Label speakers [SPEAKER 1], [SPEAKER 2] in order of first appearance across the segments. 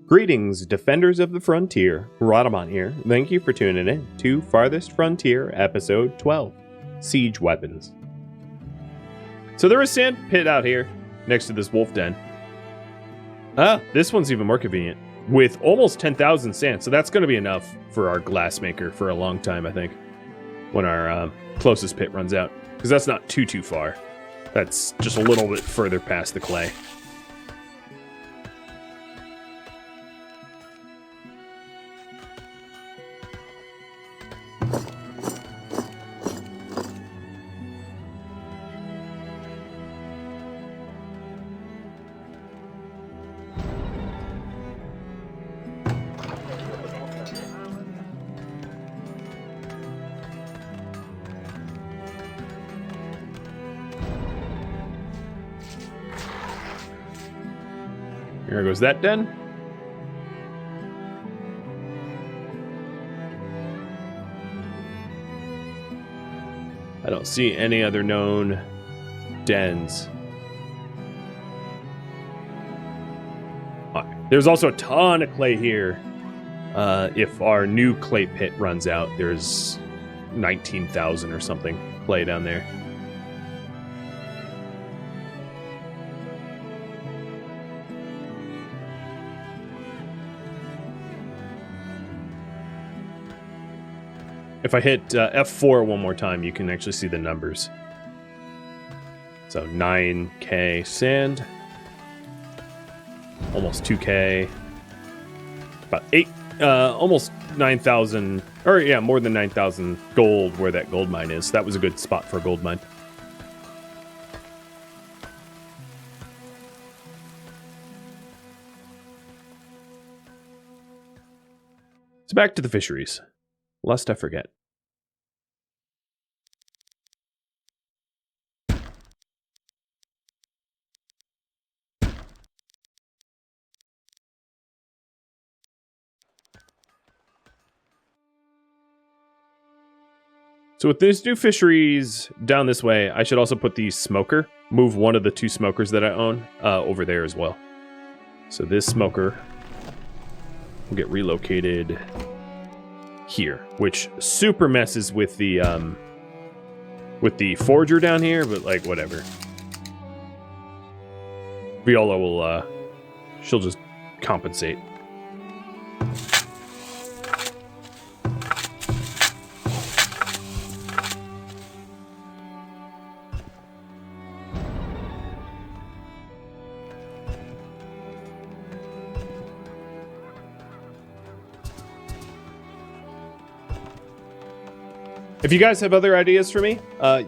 [SPEAKER 1] Greetings, defenders of the frontier. Rhadamant here. Thank you for tuning in to Farthest Frontier, episode 12, Siege Weapons. So there is a sand pit out here, next to this wolf den. This one's even more convenient, with almost 10,000 sand, so that's going to be enough for our glassmaker for a long time, I think, when our closest pit runs out. Because that's not too far. That's just a little bit further past the clay. Here goes that den. I don't see any other known dens. There's also a ton of clay here. If our new clay pit runs out, there's 19,000 or something clay down there. If I hit F4 one more time, you can actually see the numbers. So 9K sand, almost 2K, about almost 9,000, or yeah, more than 9,000 gold where that gold mine is. That was a good spot for a gold mine. So back to the fisheries, lest I forget. So with these new fisheries down this way, I should also put the smoker, move one of the two smokers that I own over there as well. So this smoker will get relocated here, which super messes with the forger down here, but like whatever. Viola will she'll just compensate. If you guys have other ideas for me,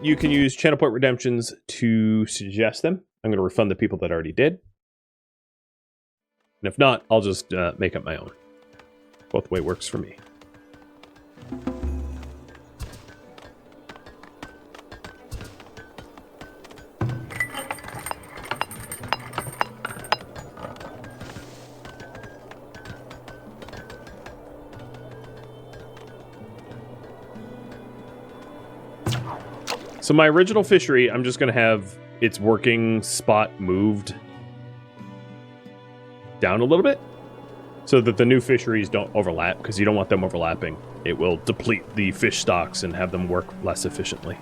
[SPEAKER 1] you can use channel point redemptions to suggest them. I'm going to refund the people that already did. And if not, I'll just make up my own. Both way works for me. So my original fishery, I'm just going to have its working spot moved down a little bit so that the new fisheries don't overlap, because you don't want them overlapping. It will deplete the fish stocks and have them work less efficiently.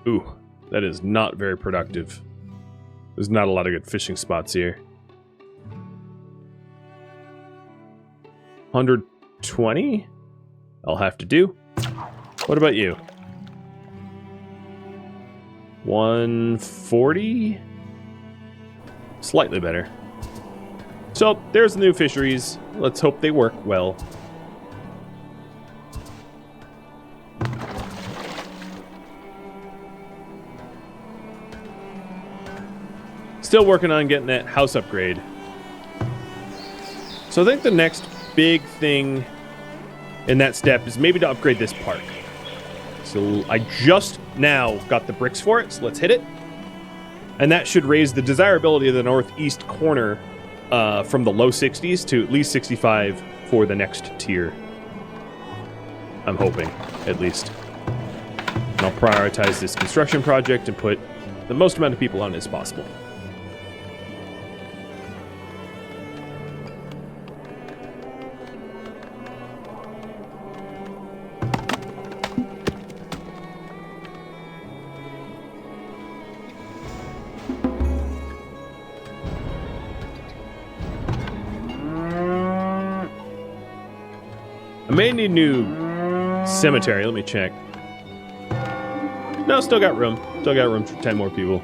[SPEAKER 1] Ooh, that is not very productive. There's not a lot of good fishing spots here. 120? I'll have to do. What about you? 140? Slightly better. So, there's the new fisheries. Let's hope they work well. Still working on getting that house upgrade. So I think the next big thing in that step is maybe to upgrade this park. So I just now got the bricks for it, so let's hit it. And that should raise the desirability of the northeast corner from the low 60s to at least 65 for the next tier. I'm hoping, at least. And I'll prioritize this construction project and put the most amount of people on it as possible. I may need new cemetery. Let me check. No, still got room. Still got room for 10 more people.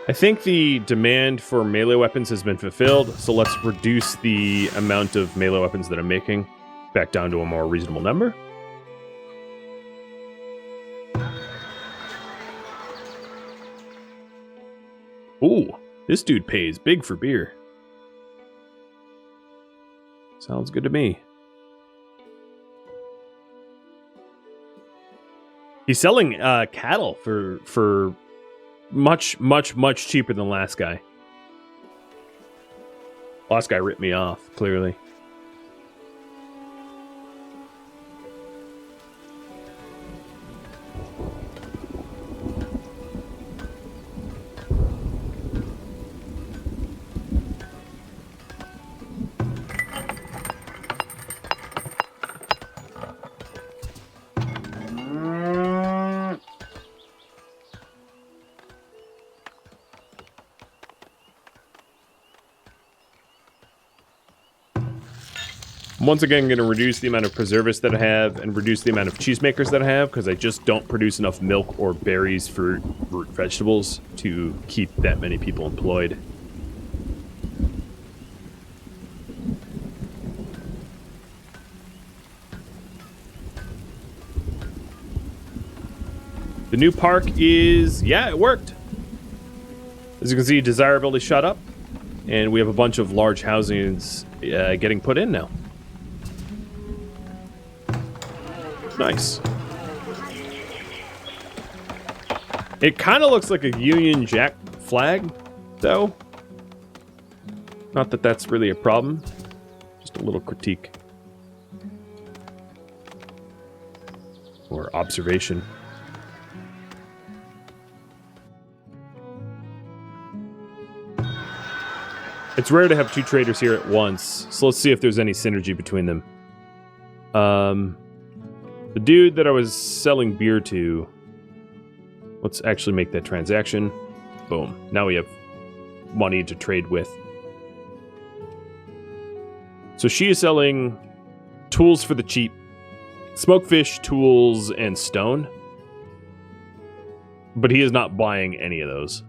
[SPEAKER 1] I think the demand for melee weapons has been fulfilled, so let's reduce the amount of melee weapons that I'm making back down to a more reasonable number. Ooh, this dude pays big for beer. Sounds good to me. He's selling cattle for much cheaper than the last guy. Last guy ripped me off, clearly. Once again, I'm going to reduce the amount of preservists that I have and reduce the amount of cheesemakers that I have because I just don't produce enough milk or berries, fruit, root vegetables to keep that many people employed. The new park is, yeah, it worked. As you can see, desirability shot up, and we have a bunch of large housings getting put in now. Nice. It kind of looks like a Union Jack flag, though. Not that that's really a problem. Just a little critique. Or observation. It's rare to have two traders here at once, so let's see if there's any synergy between them. The dude that I was selling beer to, let's actually make that transaction. Boom. Now we have money to trade with. So she is selling tools for the cheap. Smokefish, tools, and stone. But he is not buying any of those.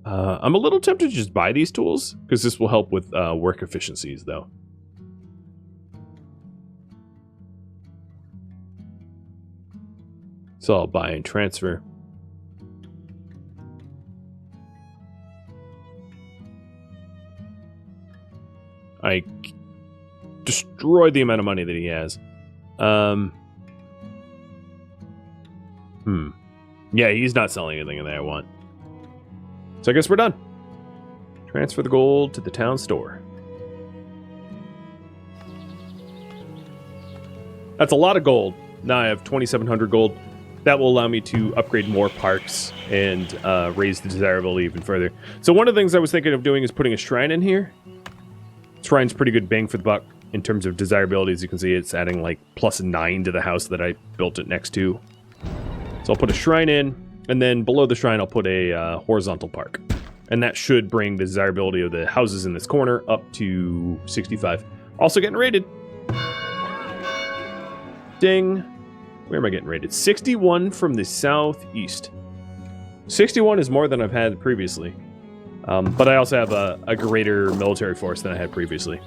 [SPEAKER 1] I'm a little tempted to just buy these tools, because this will help with work efficiencies, though. So I'll buy and transfer. I destroyed the amount of money that he has. Yeah, he's not selling anything that I want. So I guess we're done. Transfer the gold to the town store. That's a lot of gold. Now I have 2,700 gold. that will allow me to upgrade more parks and raise the desirability even further. So one of the things I was thinking of doing is putting a shrine in here. Shrine's pretty good bang for the buck in terms of desirability. As you can see, it's adding like +9 to the house that I built it next to. So I'll put a shrine in, and then below the shrine I'll put a horizontal park. And that should bring the desirability of the houses in this corner up to 65. Also getting rated. Ding. Where am I getting rated? 61 from the southeast. 61 is more than I've had previously. But I also have a greater military force than I had previously.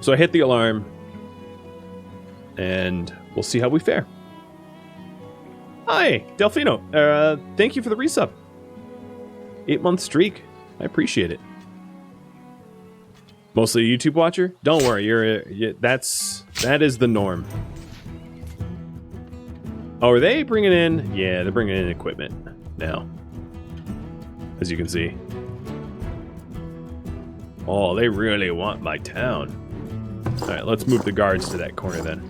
[SPEAKER 1] So I hit the alarm, and we'll see how we fare. Hi, Delfino. Thank you for the resub. 8-month streak. I appreciate it. Mostly a YouTube watcher? Don't worry, that is the norm. Oh, are they bringing in? Yeah, they're bringing in equipment now. As you can see. Oh, they really want my town. All right, let's move the guards to that corner then.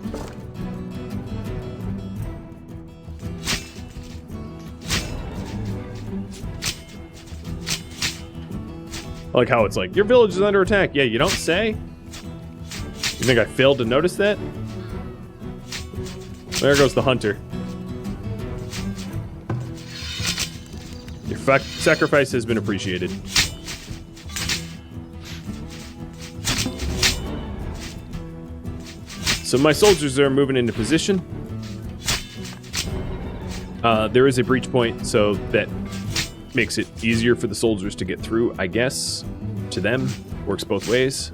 [SPEAKER 1] I like how it's like, your village is under attack. Yeah, you don't say? You think I failed to notice that? There goes the hunter. Your sacrifice has been appreciated. So my soldiers are moving into position. There is a breach point, so that makes it easier for the soldiers to get through, I guess. To them, works both ways.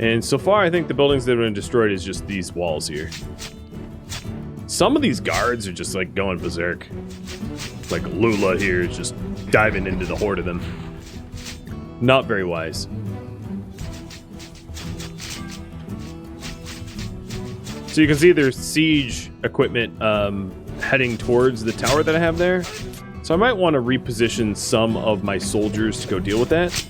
[SPEAKER 1] And so far, I think the buildings that have been destroyed is just these walls here. Some of these guards are just like going berserk. Like Lula here is just diving into the horde of them. Not very wise. So you can see there's siege equipment heading towards the tower that I have there. So I might want to reposition some of my soldiers to go deal with that.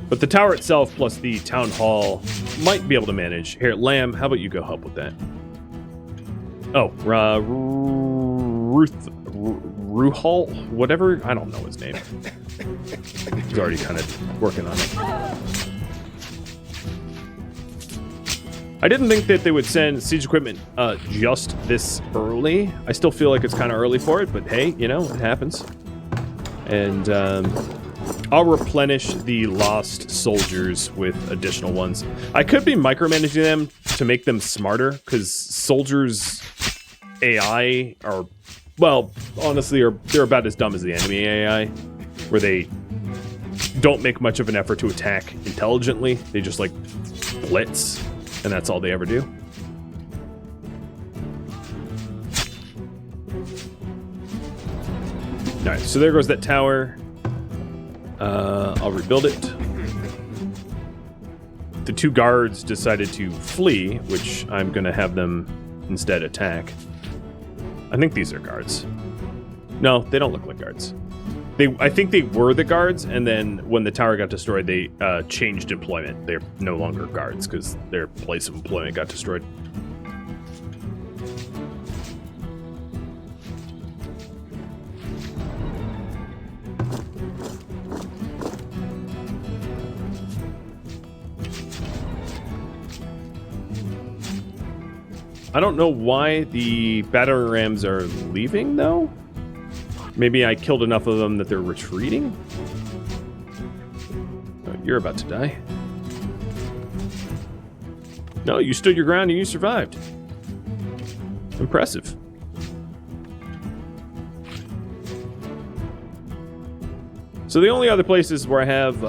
[SPEAKER 1] But the tower itself plus the town hall might be able to manage. Here, Lamb, how about you go help with that? Oh, Ruhal, whatever. I don't know his name. He's already kind of working on it. I didn't think that they would send siege equipment just this early. I still feel like it's kind of early for it, but hey, you know, it happens. And I'll replenish the lost soldiers with additional ones. I could be micromanaging them to make them smarter, because soldiers' AI are, well, honestly, they're about as dumb as the enemy AI, where they don't make much of an effort to attack intelligently. They just, like, blitz, and that's all they ever do. Alright, so there goes that tower. I'll rebuild it. The two guards decided to flee, which I'm going to have them instead attack. I think these are guards. No, they don't look like guards. I think they were the guards, and then when the tower got destroyed, they changed employment. They're no longer guards because their place of employment got destroyed. I don't know why the battering rams are leaving, though. Maybe I killed enough of them that they're retreating? Oh, you're about to die. No, you stood your ground and you survived. Impressive. So the only other places where I have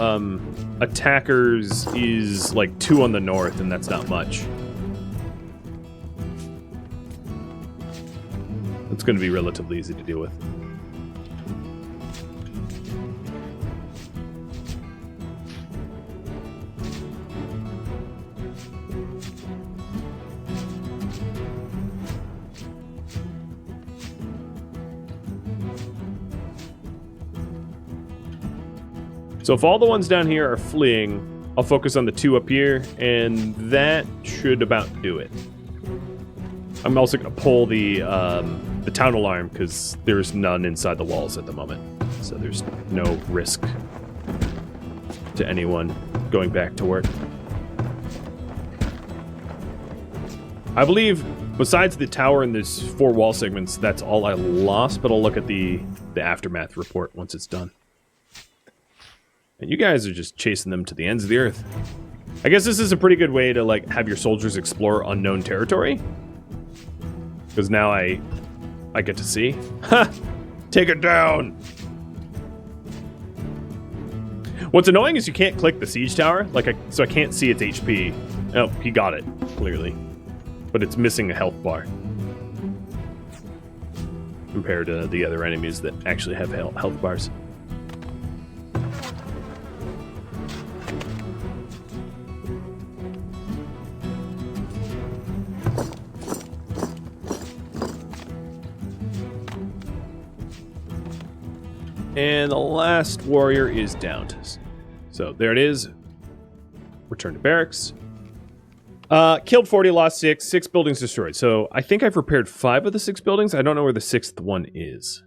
[SPEAKER 1] attackers is like 2 on the north, and that's not much. It's going to be relatively easy to deal with. So if all the ones down here are fleeing, I'll focus on the 2 up here, and that should about do it. I'm also going to pull the town alarm, because there's none inside the walls at the moment. So there's no risk to anyone going back to work. I believe, besides the tower and these 4 wall segments, that's all I lost, but I'll look at the aftermath report once it's done. And you guys are just chasing them to the ends of the earth. I guess this is a pretty good way to, like, have your soldiers explore unknown territory. Because now I get to see. Ha! Take it down! What's annoying is you can't click the siege tower, so I can't see its HP. Oh, he got it, clearly. But it's missing a health bar. Compared to the other enemies that actually have health bars. And the last warrior is downed. So there it is. Return to barracks. Killed 40, lost 6. 6 buildings destroyed. So I think I've repaired 5 of the 6 buildings. I don't know where the 6th one is.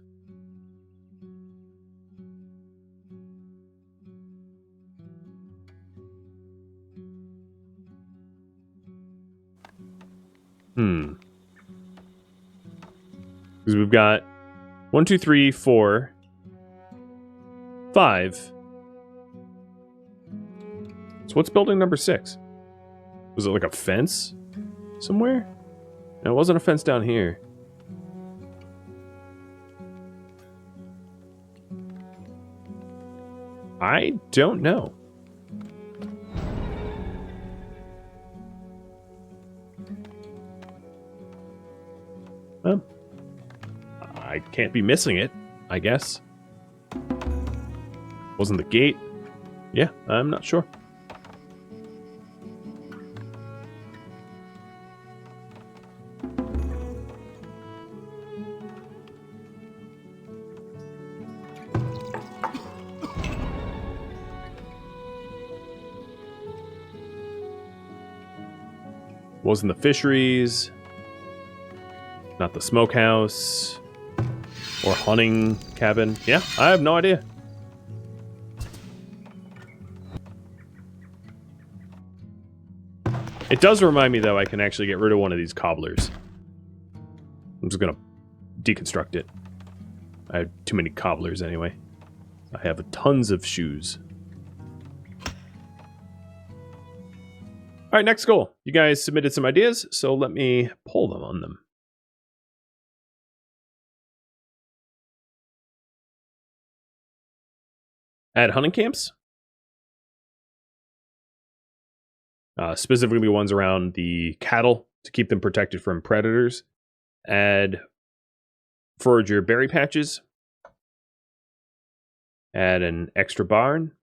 [SPEAKER 1] Because we've got 1, 2, 3, 4, 5. So what's building number 6? Was it like a fence somewhere? No, it wasn't a fence down here. I don't know. Well, I can't be missing it, I guess. Wasn't the gate? Yeah, I'm not sure. Wasn't the fisheries, not the smokehouse, or hunting cabin. Yeah, I have no idea. It does remind me, though, I can actually get rid of one of these cobblers. I'm just going to deconstruct it. I have too many cobblers anyway. I have tons of shoes. All right, next goal. You guys submitted some ideas, so let me pull them on them. Add hunting camps. Specifically ones around the cattle to keep them protected from predators. Add forager berry patches. Add an extra barn.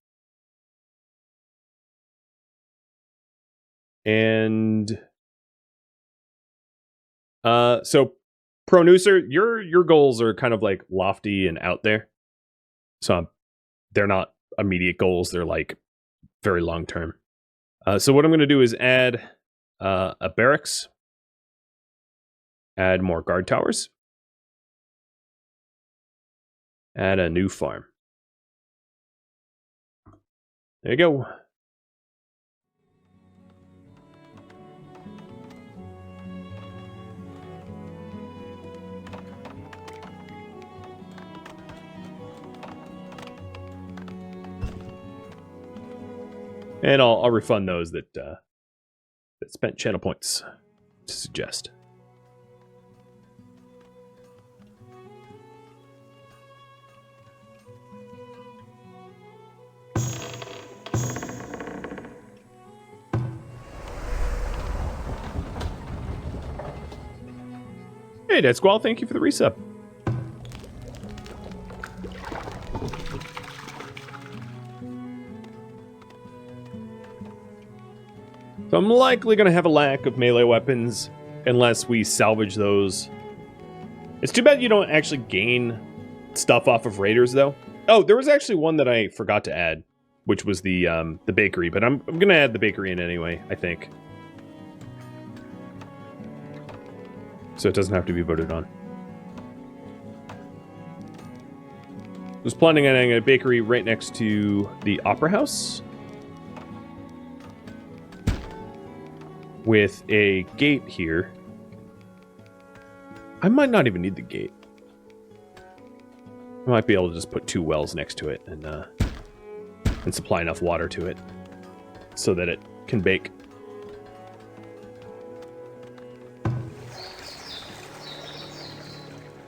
[SPEAKER 1] And so Pronooser, your goals are kind of like lofty and out there. So they're not immediate goals, they're like very long term. So what I'm going to do is add a barracks, add more guard towers, add a new farm. There you go. And I'll refund those that spent channel points to suggest. Hey, Dead Squall, thank you for the resub. So I'm likely going to have a lack of melee weapons unless we salvage those. It's too bad you don't actually gain stuff off of raiders, though. Oh, there was actually one that I forgot to add. which was the bakery. But I'm gonna add the bakery in anyway, I think. So it doesn't have to be voted on. I was planning on having a bakery right next to the Opera House, with a gate here. I might not even need the gate. I might be able to just put 2 wells next to it and supply enough water to it so that it can bake.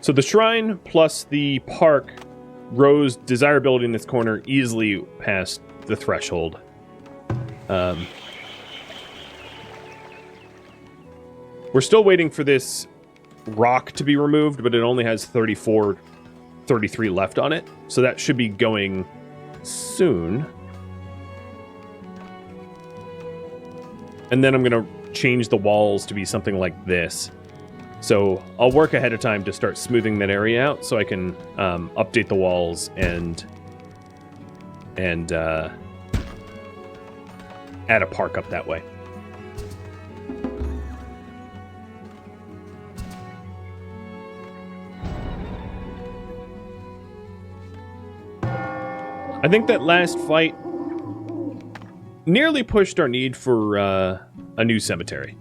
[SPEAKER 1] So the shrine plus the park rose desirability in this corner easily past the threshold. We're still waiting for this rock to be removed, but it only has 33 left on it. So that should be going soon. And then I'm going to change the walls to be something like this. So I'll work ahead of time to start smoothing that area out so I can update the walls and add a park up that way. I think that last fight nearly pushed our need for a new cemetery.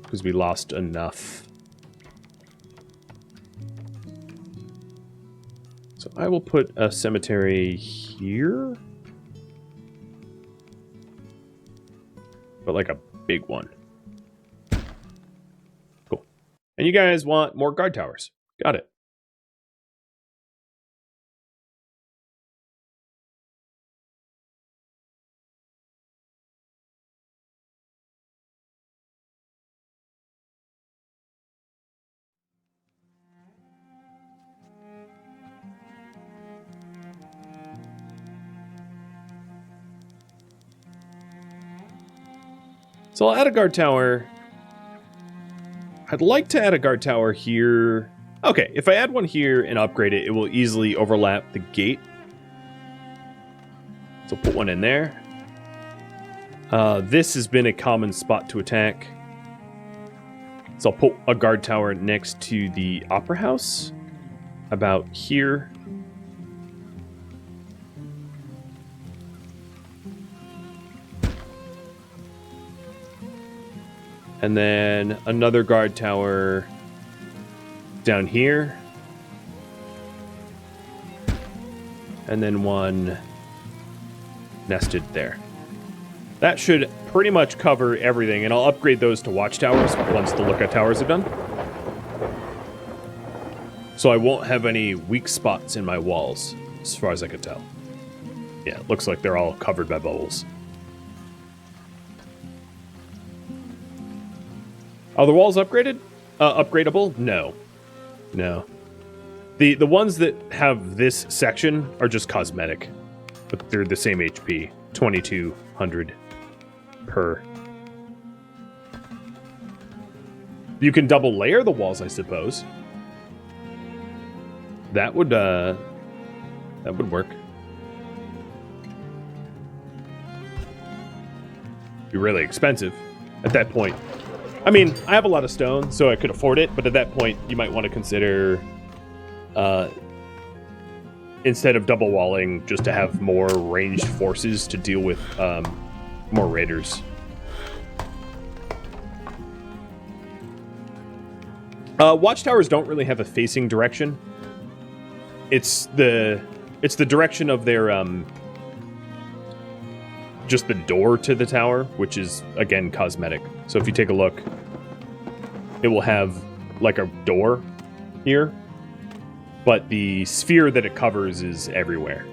[SPEAKER 1] Because we lost enough. So I will put a cemetery here. But like a big one. Cool. And you guys want more guard towers. Got it. So I'll add a guard tower. I'd like to add a guard tower here. Okay, if I add one here and upgrade it, it will easily overlap the gate. So put one in there. This has been a common spot to attack. So I'll put a guard tower next to the Opera House. About here. And then another guard tower down here. And then one nested there. That should pretty much cover everything, and I'll upgrade those to watchtowers once the lookout towers are done. So I won't have any weak spots in my walls, as far as I can tell. Yeah, it looks like they're all covered by bubbles. Are the walls upgraded? Upgradable? No. No. The ones that have this section are just cosmetic. But they're the same HP. 2200 per. You can double layer the walls, I suppose. That would work. Be really expensive at that point. I mean, I have a lot of stone, so I could afford it, but at that point, you might want to consider, instead of double walling, just to have more ranged forces to deal with more raiders. Watchtowers don't really have a facing direction. It's the direction of their just the door to the tower, which is, again, cosmetic. So if you take a look, it will have like a door here, but the sphere that it covers is everywhere.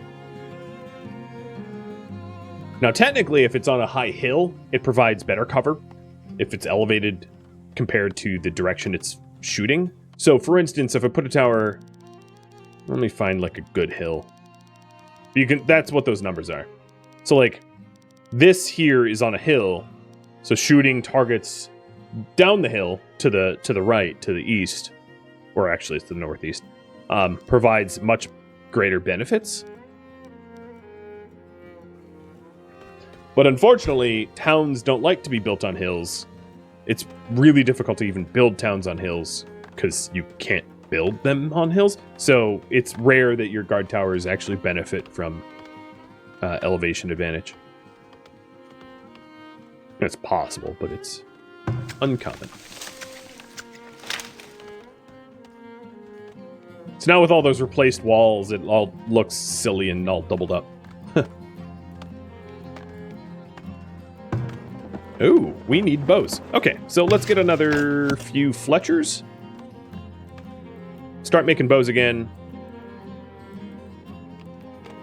[SPEAKER 1] Now, technically, if it's on a high hill, it provides better cover if it's elevated compared to the direction it's shooting. So, for instance, if I put a tower, let me find like a good hill. That's what those numbers are. So, like, this here is on a hill, so shooting targets down the hill to the right, to the east, or actually it's the northeast, provides much greater benefits. But unfortunately, towns don't like to be built on hills. It's really difficult to even build towns on hills because you can't build them on hills. So it's rare that your guard towers actually benefit from elevation advantage. It's possible, but it's uncommon. So now with all those replaced walls, it all looks silly and all doubled up. Ooh, we need bows. Okay, so let's get another few Fletchers. Start making bows again.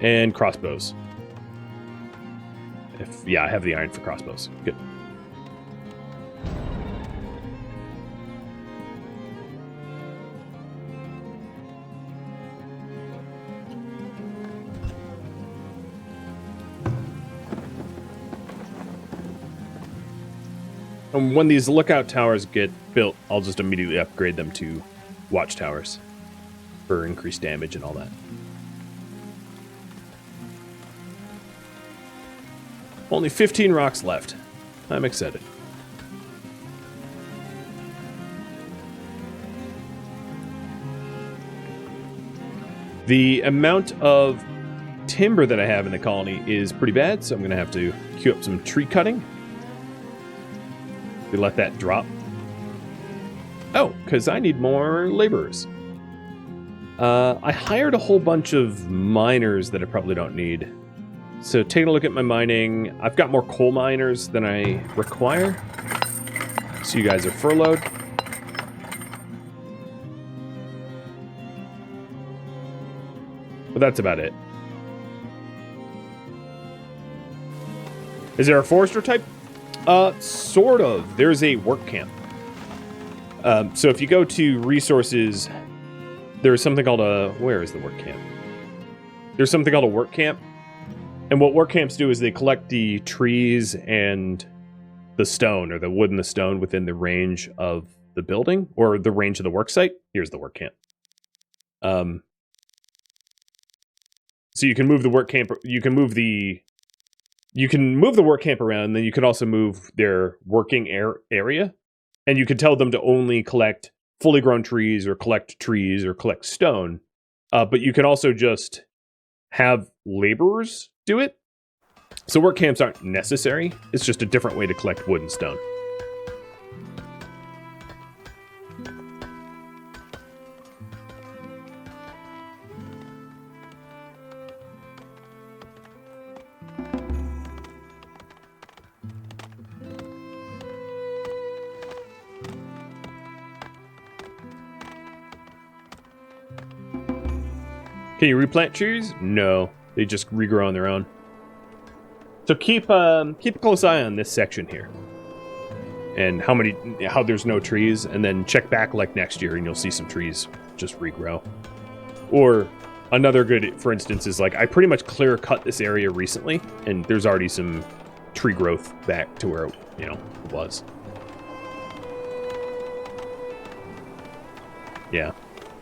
[SPEAKER 1] And crossbows. Yeah, I have the iron for crossbows. Good. And when these lookout towers get built, I'll just immediately upgrade them to watchtowers for increased damage and all that. Only 15 rocks left. I'm excited. The amount of timber that I have in the colony is pretty bad, so I'm going to have to queue up some tree cutting. We let that drop. Oh, because I need more laborers. I hired a whole bunch of miners that I probably don't need. So taking a look at my mining, I've got more coal miners than I require. So you guys are furloughed. But that's about it. Is there a forester type? Sort of. There's a work camp. So if you go to resources, there's something called a... Where is the work camp? There's something called a work camp. And what work camps do is they collect the trees and the stone, or the wood and the stone within the range of the building, or the range of the work site. Here's the work camp. So you can move the work camp, you can move the work camp around, and then you can also move their working area, and you can tell them to only collect fully grown trees or collect stone. But you can also just have laborers do it. So work camps aren't necessary. It's just a different way to collect wood and stone. Can you replant trees? No, they just regrow on their own. So keep a close eye on this section here, and how there's no trees, and then check back like next year, and you'll see some trees just regrow. Or another good, for instance, is like I pretty much clear cut this area recently, and there's already some tree growth back to where it was. Yeah.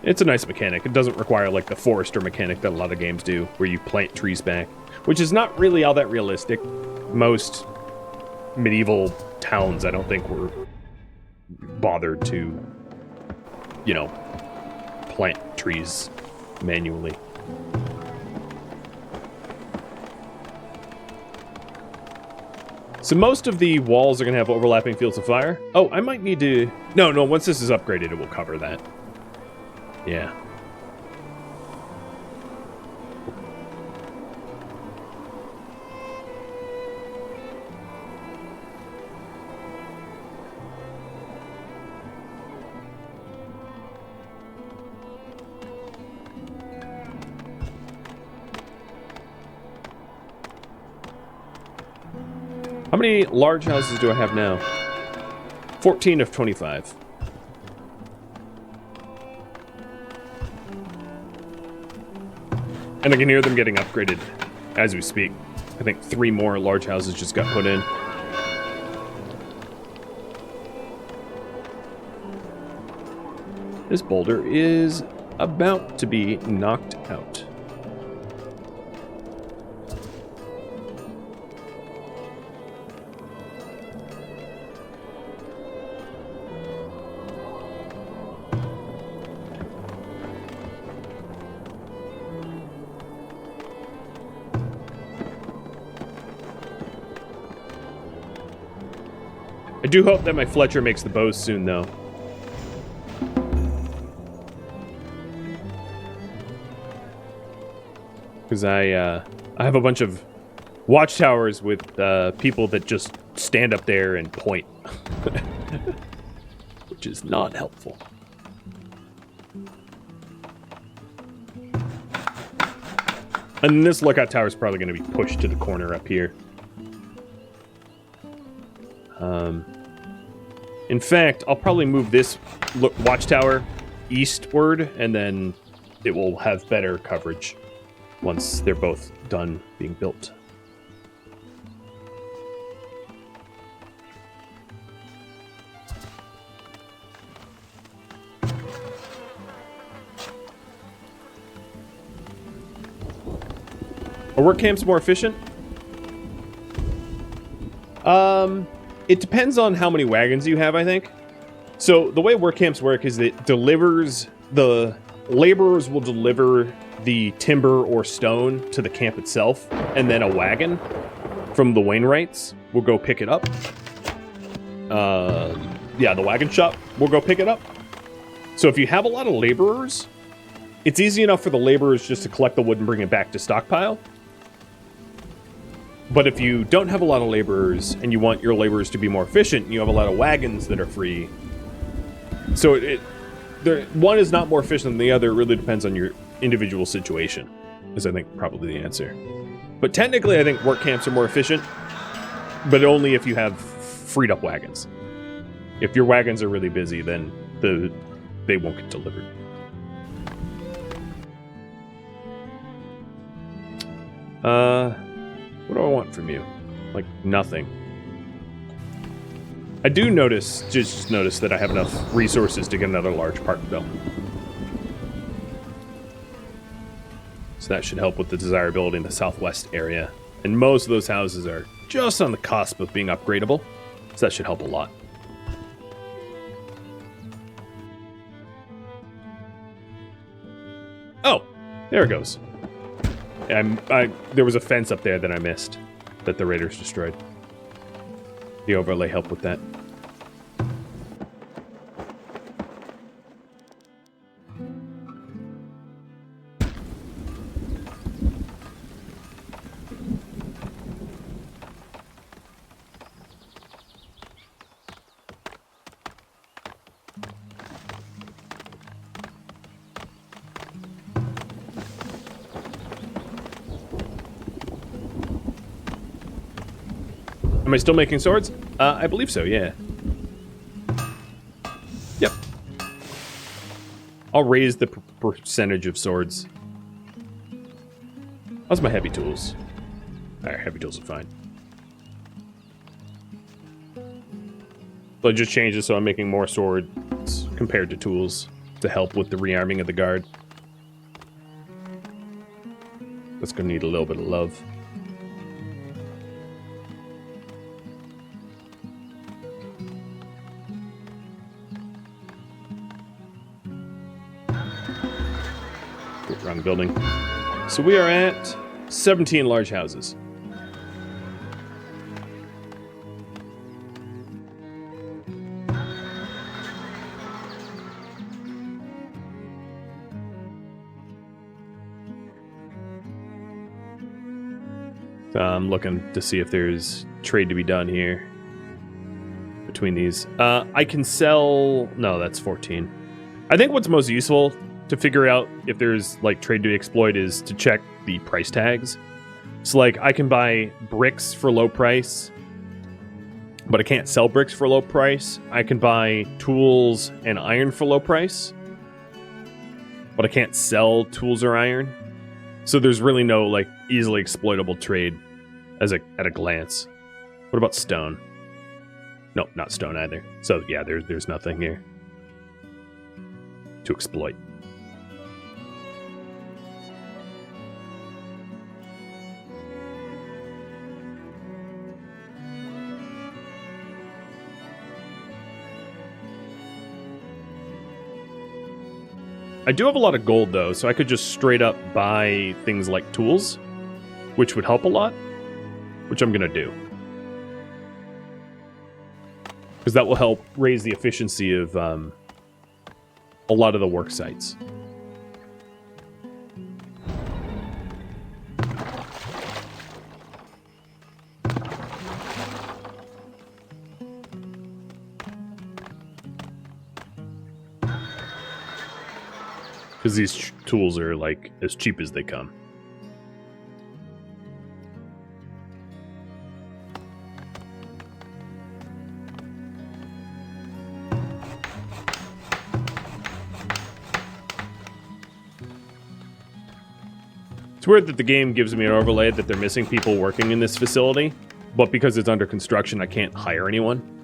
[SPEAKER 1] It's a nice mechanic. It doesn't require like the forester mechanic that a lot of games do, where you plant trees back, which is not really all that realistic. Most medieval towns, I don't think, were bothered to, plant trees manually. So most of the walls are going to have overlapping fields of fire. Oh, I might need to... No, once this is upgraded, it will cover that. Yeah. How many large houses do I have now? 14 of 25. And I can hear them getting upgraded as we speak. I think 3 more large houses just got put in. This boulder is about to be knocked out. do hope that my Fletcher makes the bows soon, though. Because I have a bunch of watchtowers with people that just stand up there and point. Which is not helpful. And this lookout tower is probably going to be pushed to the corner up here. In fact, I'll probably move this watchtower eastward, and then it will have better coverage once they're both done being built. Are work camps more efficient? It depends on how many wagons you have, I think. So the way work camps work is that the laborers will deliver the timber or stone to the camp itself, and then a wagon from the Wainwrights will go pick it up. Yeah, the wagon shop will go pick it up. So if you have a lot of laborers, it's easy enough for the laborers just to collect the wood and bring it back to stockpile. But if you don't have a lot of laborers and you want your laborers to be more efficient, you have a lot of wagons that are free. So one is not more efficient than the other. It really depends on your individual situation, is I think probably the answer. But technically, I think work camps are more efficient, but only if you have freed up wagons. If your wagons are really busy, then they won't get delivered. What do I want from you? Like, nothing. I do just notice that I have enough resources to get another large park built. So that should help with the desirability in the southwest area. And most of those houses are just on the cusp of being upgradable. So that should help a lot. Oh, there it goes. There was a fence up there that I missed that the raiders destroyed. The overlay helped with that. Am I still making swords? I believe so, yeah. Yep. I'll raise the percentage of swords. How's my heavy tools? Alright, heavy tools are fine. So I just changed it so I'm making more swords compared to tools to help with the rearming of the guard. That's gonna need a little bit of love. Around the building. So we are at 17 large houses. So I'm looking to see if there's trade to be done here between these. I can sell... No, that's 14. I think what's most useful to figure out if there's like trade to exploit is to check the price tags. So like I can buy bricks for low price, but I can't sell bricks for low price. I can buy tools and iron for low price, but I can't sell tools or iron. So there's really no like easily exploitable trade at a glance. What about stone? No, not stone either. So yeah, there's nothing here to exploit. I do have a lot of gold, though, so I could just straight up buy things like tools, which would help a lot, which I'm going to do. Because that will help raise the efficiency of a lot of the work sites. Because these tools are like as cheap as they come. It's weird that the game gives me an overlay that they're missing people working in this facility, but because it's under construction, I can't hire anyone.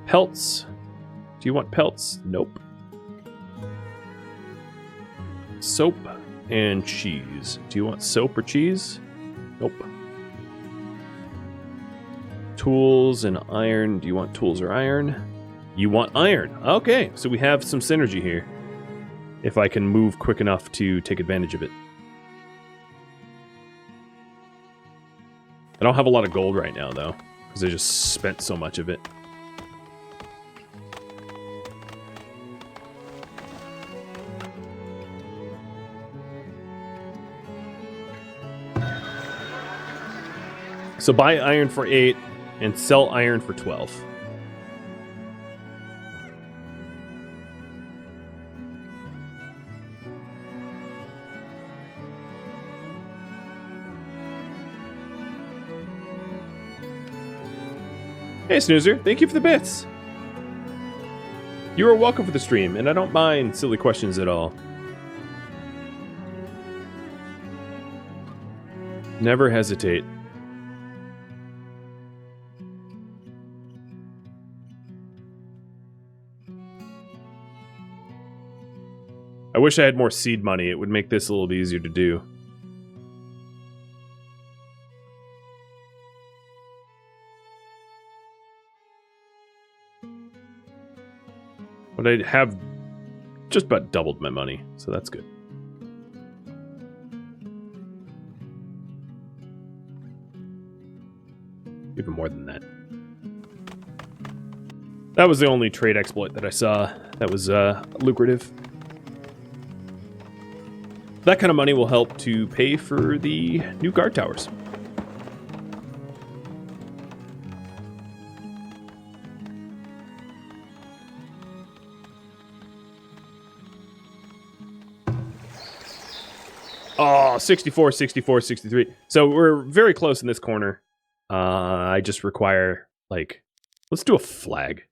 [SPEAKER 1] Pelts. Do you want pelts? Nope. Soap and cheese. Do you want soap or cheese? Nope. Tools and iron. Do you want tools or iron? You want iron. Okay, so we have some synergy here. If I can move quick enough to take advantage of it. I don't have a lot of gold right now, though, because I just spent so much of it. So buy iron for 8 and sell iron for 12. Hey Snoozer, thank you for the bits. You are welcome for the stream, and I don't mind silly questions at all. Never hesitate. I wish I had more seed money. It would make this a little easier to do. But I have just about doubled my money, so that's good. Even more than that. That was the only trade exploit that I saw that was lucrative. That kind of money will help to pay for the new guard towers. Oh, 64, 64, 63. So we're very close in this corner. I just require, like, let's do a flag.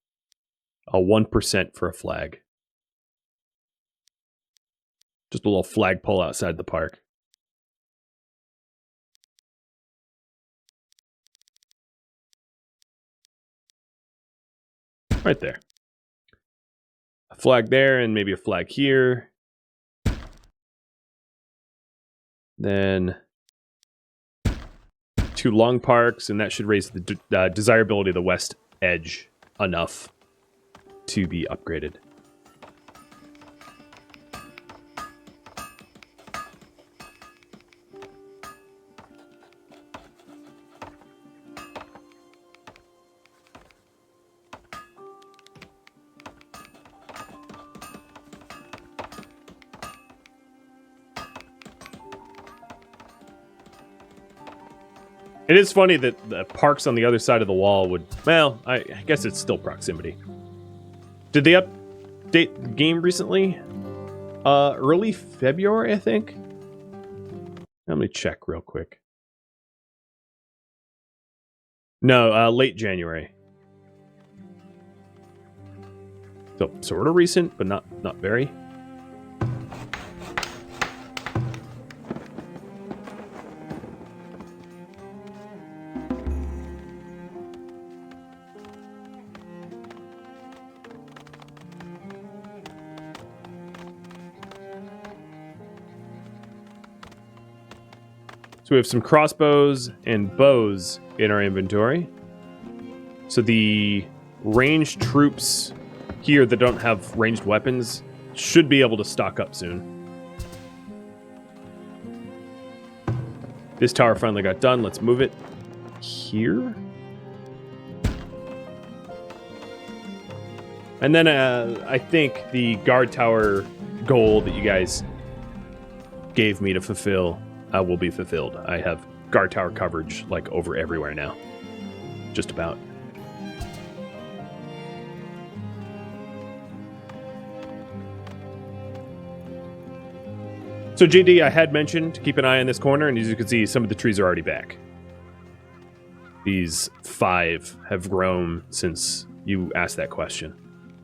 [SPEAKER 1] A 1% for a flag. Just a little flagpole outside the park. Right there. A flag there and maybe a flag here. Then 2 long parks, and that should raise the desirability of the west edge enough to be upgraded. It is funny that the parks on the other side of the wall would... Well, I guess it's still proximity. Did they update the game recently? Early February, I think? Let me check real quick. No, late January. So, sort of recent, but not very. So we have some crossbows and bows in our inventory. So the ranged troops here that don't have ranged weapons should be able to stock up soon. This tower finally got done. Let's move it here. And then I think the guard tower goal that you guys gave me to fulfill will be fulfilled. I have guard tower coverage like over everywhere now. Just about. So JD, I had mentioned to keep an eye on this corner, and as you can see, some of the trees are already back. These 5 have grown since you asked that question.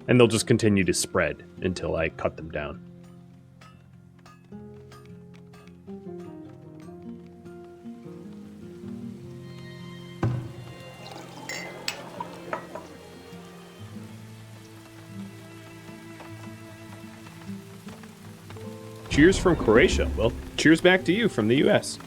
[SPEAKER 1] And they'll just continue to spread until I cut them down. Cheers from Croatia. Well, cheers back to you from the US.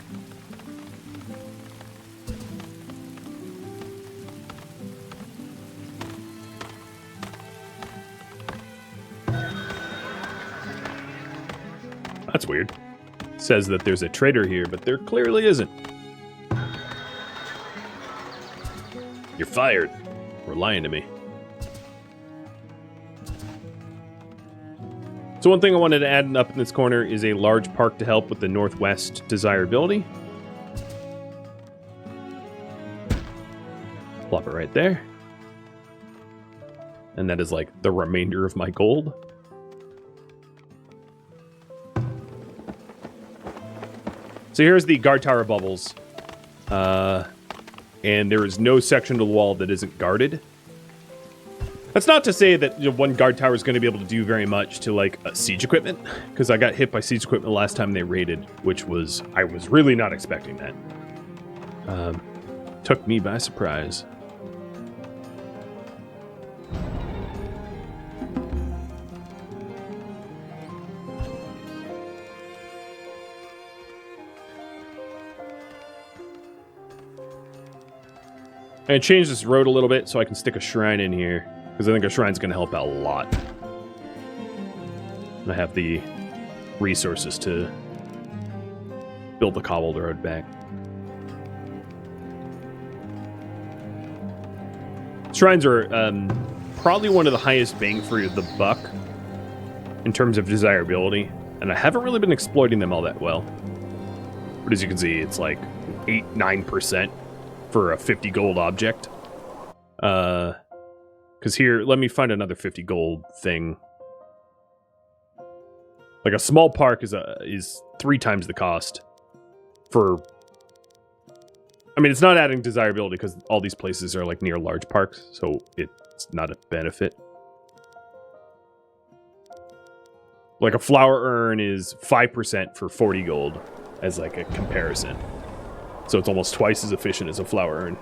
[SPEAKER 1] That's weird. Says that there's a trader here, but there clearly isn't. You're fired. You're lying to me. So one thing I wanted to add up in this corner is a large park to help with the northwest desirability. Plop it right there. And that is like the remainder of my gold. So here's the guard tower bubbles. And there is no section of the wall that isn't guarded. That's not to say that one guard tower is going to be able to do very much to like siege equipment, because I got hit by siege equipment the last time they raided, which was, I was really not expecting that. Took me by surprise. And change this road a little bit so I can stick a shrine in here, because I think a shrine's going to help out a lot. And I have the resources to build the cobbled road back. Shrines are probably one of the highest bang for the buck in terms of desirability, and I haven't really been exploiting them all that well. But as you can see, it's like 8-9% for a 50 gold object. Because here, let me find another 50 gold thing. Like a small park is 3 times the cost for... I mean, it's not adding desirability because all these places are like near large parks, so it's not a benefit. Like a flower urn is 5% for 40 gold as like a comparison. So it's almost twice as efficient as a flower urn.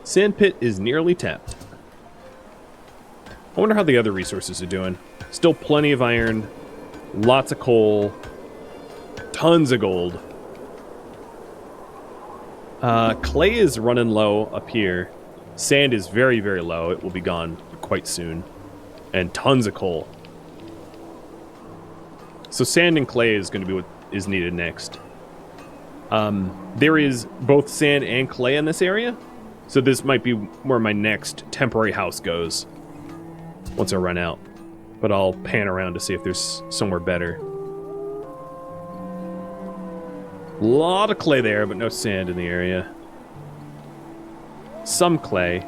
[SPEAKER 1] Sandpit is nearly tapped. I wonder how the other resources are doing. Still plenty of iron, lots of coal, tons of gold. Clay is running low up here. Sand is very, very low. It will be gone quite soon. And tons of coal. So sand and clay is going to be what is needed next. There is both sand and clay in this area. So this might be where my next temporary house goes once I run out. But I'll pan around to see if there's somewhere better. A lot of clay there, but no sand in the area. Some clay.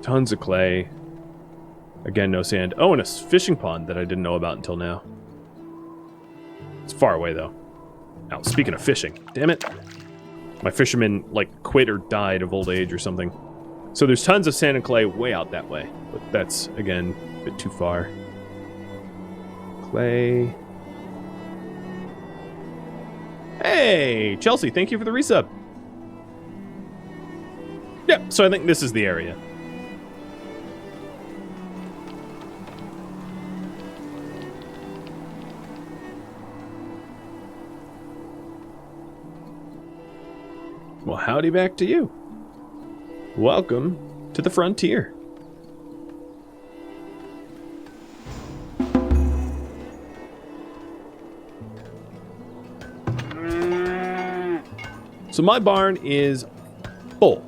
[SPEAKER 1] Tons of clay. Again, no sand. Oh, and a fishing pond that I didn't know about until now. It's far away, though. Now, speaking of fishing, damn it. My fisherman, like, quit or died of old age or something. So there's tons of sand and clay way out that way. But that's, again, a bit too far. Clay. Hey, Chelsea, thank you for the resub. Yeah, so I think this is the area. Well, howdy back to you. Welcome to the frontier. So my barn is full.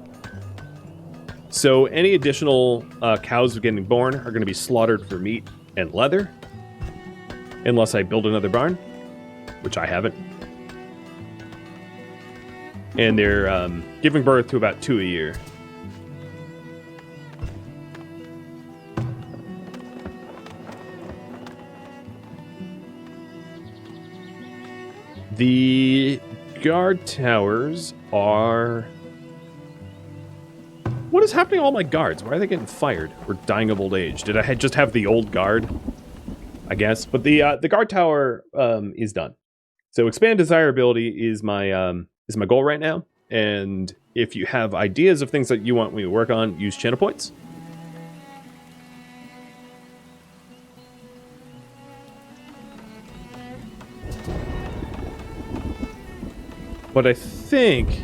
[SPEAKER 1] So any additional cows getting born are going to be slaughtered for meat and leather. Unless I build another barn, which I haven't. And they're giving birth to about 2 a year. The guard towers are... What is happening to all my guards? Why are they getting fired or dying of old age? Did I just have the old guard? I guess. But the guard tower is done. So expand desirability is my goal right now. And if you have ideas of things that you want me to work on, use channel points. But I think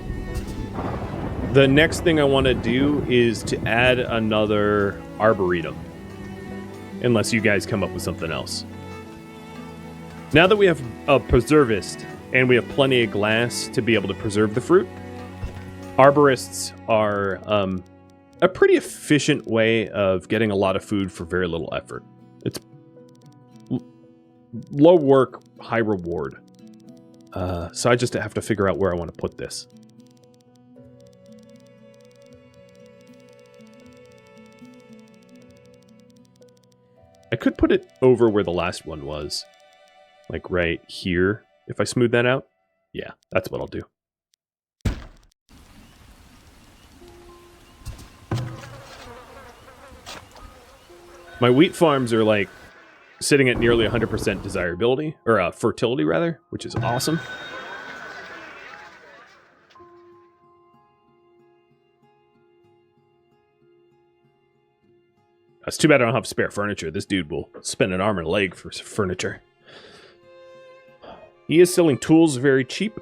[SPEAKER 1] the next thing I want to do is to add another arboretum. Unless you guys come up with something else. Now that we have a preservist and we have plenty of glass to be able to preserve the fruit, arborists are a pretty efficient way of getting a lot of food for very little effort. It's low work, high reward. So I just have to figure out where I want to put this. I could put it over where the last one was. Like right here. If I smooth that out. Yeah, that's what I'll do. My wheat farms are like sitting at nearly 100% desirability, or fertility rather, which is awesome. It's too bad I don't have spare furniture. This dude will spend an arm and a leg for furniture. He is selling tools very cheap.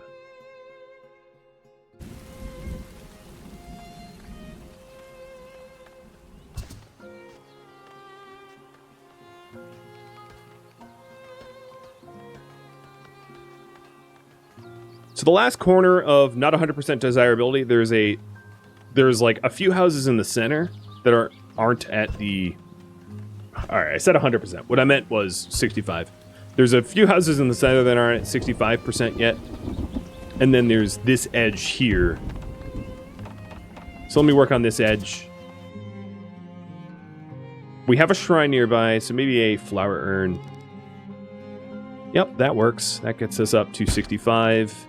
[SPEAKER 1] So the last corner of not 100% desirability, there's like a few houses in the center that aren't at the... Alright, I said 100%. What I meant was 65. There's a few houses in the center that aren't at 65% yet. And then there's this edge here. So let me work on this edge. We have a shrine nearby, so maybe a flower urn. Yep, that works. That gets us up to 65.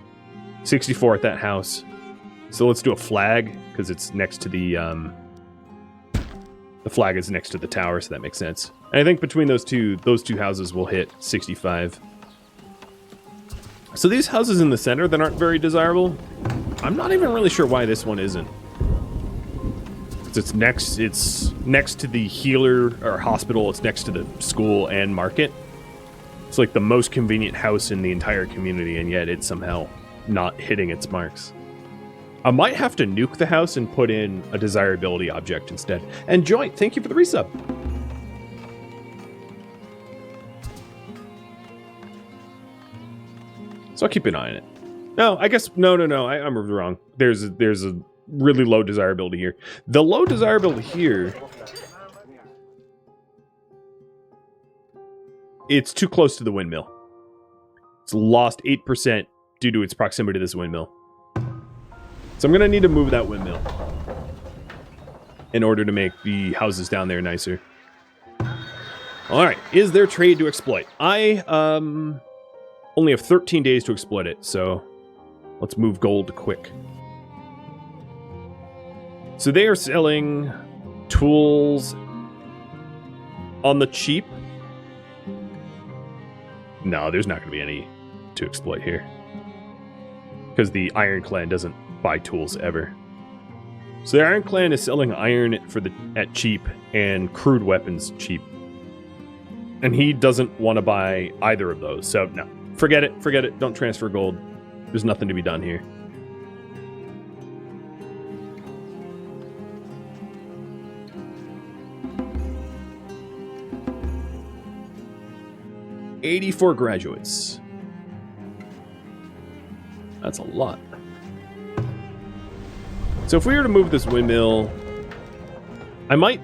[SPEAKER 1] 64 at that house. So let's do a flag, because it's next to the flag is next to the tower, so that makes sense. And I think between those two houses will hit 65. So these houses in the center that aren't very desirable, I'm not even really sure why this one isn't. It's next to the healer or hospital, it's next to the school and market. It's like the most convenient house in the entire community, and yet it's somehow not hitting its marks. I might have to nuke the house and put in a desirability object instead. And Joint, thank you for the resub. So I'll keep an eye on it. No, I guess, no, I'm wrong. There's a really low desirability here. The low desirability here, it's too close to the windmill. It's lost 8% due to its proximity to this windmill. So I'm going to need to move that windmill in order to make the houses down there nicer. Alright, is there trade to exploit? I only have 13 days to exploit it, so let's move gold quick. So they are selling tools on the cheap. No, there's not going to be any to exploit here. Because the Iron Clan doesn't buy tools ever. So the Iron Clan is selling iron at cheap and crude weapons cheap. And he doesn't want to buy either of those. So no, forget it. Don't transfer gold. There's nothing to be done here. 84 graduates. That's a lot. So if we were to move this windmill, I might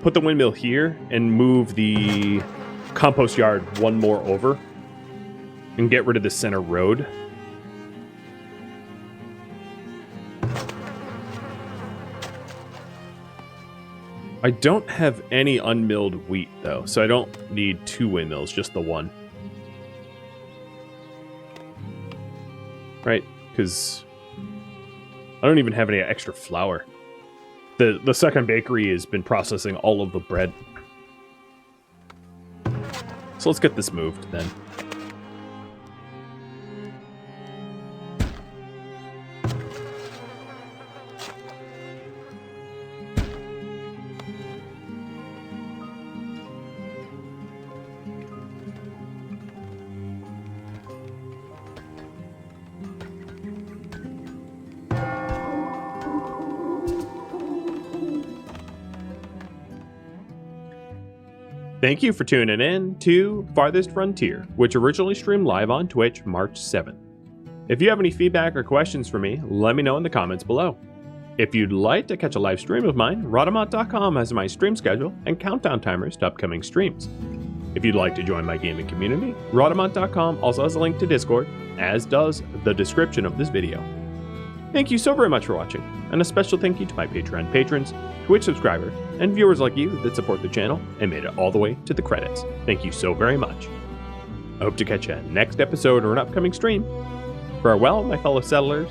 [SPEAKER 1] put the windmill here and move the compost yard one more over and get rid of the center road. I don't have any unmilled wheat, though, so I don't need 2 windmills, just the one. Right, because I don't even have any extra flour. The second bakery has been processing all of the bread. So let's get this moved, then. Thank you for tuning in to Farthest Frontier, which originally streamed live on Twitch March 7th. If you have any feedback or questions for me, let me know in the comments below. If you'd like to catch a live stream of mine, Rhadamant.com has my stream schedule and countdown timers to upcoming streams. If you'd like to join my gaming community, Rhadamant.com also has a link to Discord, as does the description of this video. Thank you so very much for watching, and a special thank you to my Patreon patrons, Twitch subscribers, and viewers like you that support the channel and made it all the way to the credits. Thank you so very much. I hope to catch you next episode or an upcoming stream. Farewell, my fellow settlers,